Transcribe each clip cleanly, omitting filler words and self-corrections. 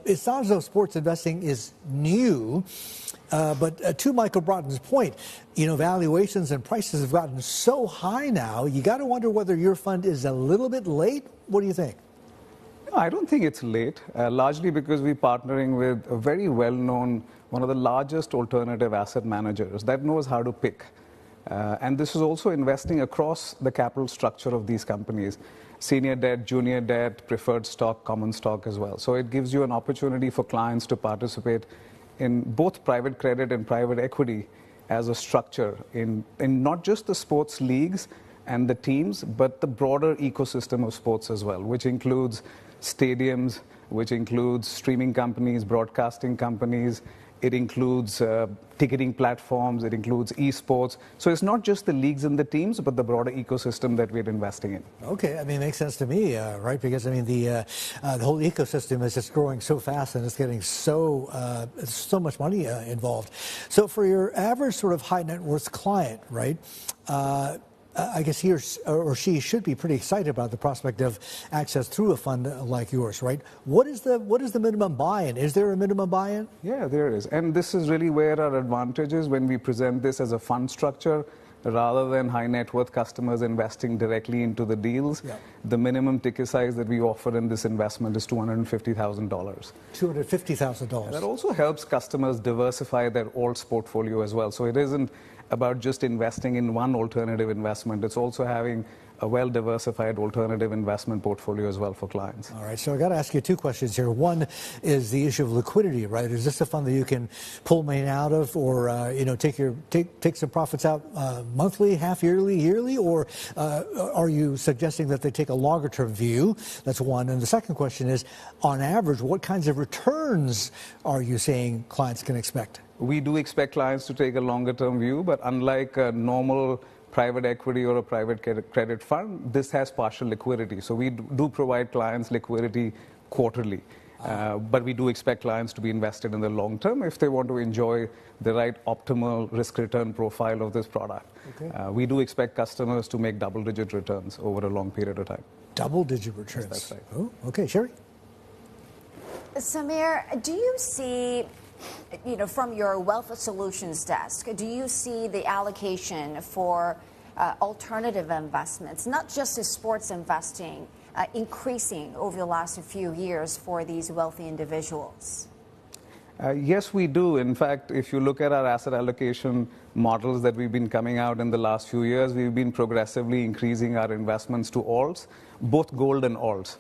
it's not as though sports investing is new, but to Michael Broughton's point, valuations and prices have gotten so high now, you got to wonder whether your fund is a little bit late. What do you think? No, I don't think it's late, largely because we're partnering with a very well-known, one of the largest alternative asset managers that knows how to pick. And this is also investing across the capital structure of these companies. Senior debt, junior debt, preferred stock, common stock as well. So it gives you an opportunity for clients to participate in both private credit and private equity as a structure in not just the sports leagues and the teams, but the broader ecosystem of sports as well, which includes stadiums, which includes streaming companies, broadcasting companies. It includes ticketing platforms. It includes esports. So it's not just the leagues and the teams, but the broader ecosystem that we're investing in. Okay, it makes sense to me, right? Because the whole ecosystem is just growing so fast, and it's getting so much money involved. So for your average sort of high net worth client, right? I guess he or she should be pretty excited about the prospect of access through a fund like yours, right? What is the minimum buy-in? Is there a minimum buy-in? Yeah, there is. And this is really where our advantage is when we present this as a fund structure rather than high net worth customers investing directly into the deals. Yeah. The minimum ticket size that we offer in this investment is $250,000. $250,000. That also helps customers diversify their alts portfolio as well. So it isn't about just investing in one alternative investment. It's also having a well-diversified alternative investment portfolio as well for clients. All right, so I got to ask you two questions here. One is the issue of liquidity, right? Is this a fund that you can pull money out of, or take some profits out monthly, half yearly, yearly, or are you suggesting that they take a longer-term view? That's one. And the second question is, on average, what kinds of returns are you saying clients can expect? We do expect clients to take a longer-term view, but unlike a normal private equity or a private credit fund, this has partial liquidity. So we do provide clients liquidity quarterly. But we do expect clients to be invested in the long term if they want to enjoy the right optimal risk-return profile of this product. Okay. We do expect customers to make double-digit returns over a long period of time. Double-digit returns? Yes, that's right. Oh, okay. Sherry? Samir, do you see, from your Wealth Solutions desk, do you see the allocation for alternative investments, not just as sports investing, increasing over the last few years for these wealthy individuals? Yes, we do. In fact, if you look at our asset allocation models that we've been coming out in the last few years, we've been progressively increasing our investments to alts, both gold and alts.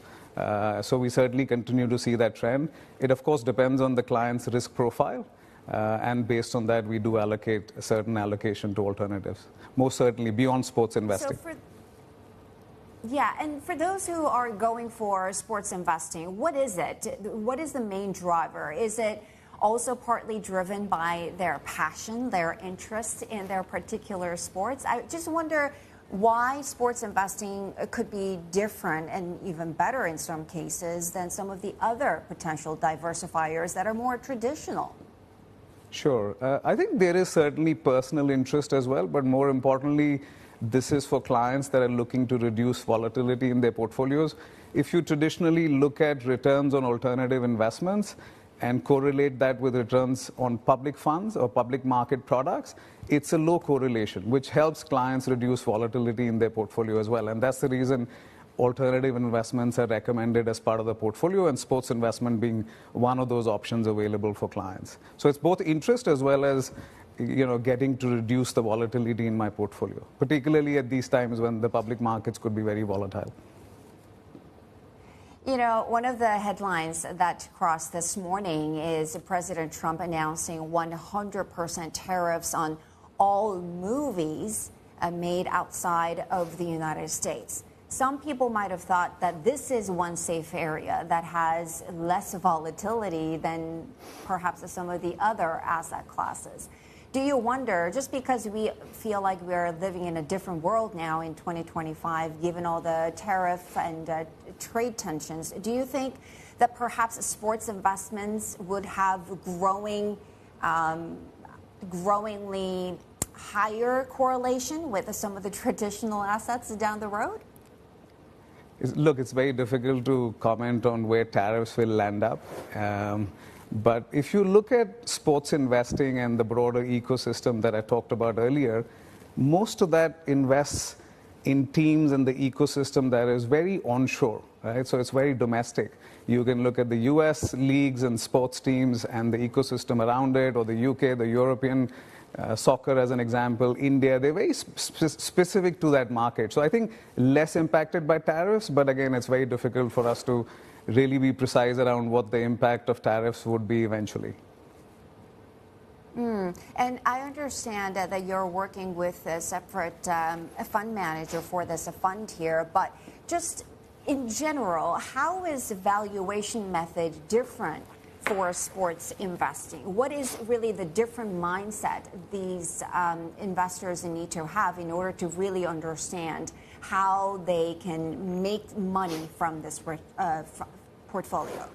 So we certainly continue to see that trend. It, of course, depends on the client's risk profile. And based on that, we do allocate a certain allocation to alternatives, most certainly beyond sports investing. And for those who are going for sports investing, what is it? What is the main driver? Is it also partly driven by their passion, their interest in their particular sports? I just wonder why sports investing could be different and even better in some cases than some of the other potential diversifiers that are more traditional. Sure. I think there is certainly personal interest as well, but more importantly, this is for clients that are looking to reduce volatility in their portfolios. If you traditionally look at returns on alternative investments and correlate that with returns on public funds or public market products, it's a low correlation, which helps clients reduce volatility in their portfolio as well. And that's the reason alternative investments are recommended as part of the portfolio, and sports investment being one of those options available for clients. So it's both interest as well as getting to reduce the volatility in my portfolio, particularly at these times when the public markets could be very volatile. One of the headlines that crossed this morning is President Trump announcing 100% tariffs on all movies made outside of the United States. Some people might have thought that this is one safe area that has less volatility than perhaps some of the other asset classes. Do you wonder, just because we feel like we're living in a different world now in 2025, given all the tariff and trade tensions, do you think that perhaps sports investments would have growingly higher correlation with some of the traditional assets down the road? Look, it's very difficult to comment on where tariffs will land up. But if you look at sports investing and the broader ecosystem that I talked about earlier, most of that invests in teams and the ecosystem that is very onshore, right? So it's very domestic. You can look at the US leagues and sports teams and the ecosystem around it, or the UK, the European soccer as an example, India. They're very specific to that market. So I think less impacted by tariffs, but again, it's very difficult for us to really be precise around what the impact of tariffs would be eventually. And I understand that you're working with a separate fund manager for this fund here, but just in general, how is the valuation method different for sports investing? What is really the different mindset these investors need to have in order to really understand how they can make money from this portfolio?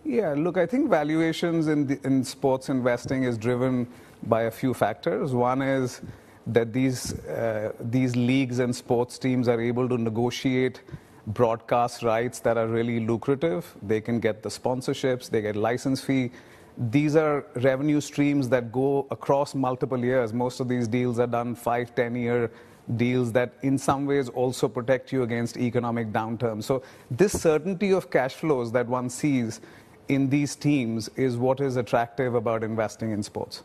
Yeah, look, I think valuations in sports investing is driven by a few factors. One is that these leagues and sports teams are able to negotiate broadcast rights that are really lucrative. They can get the sponsorships, they get license fee. These are revenue streams that go across multiple years. Most of these deals are done 5, 10-year deals that in some ways also protect you against economic downturns. So this certainty of cash flows that one sees in these teams is what is attractive about investing in sports.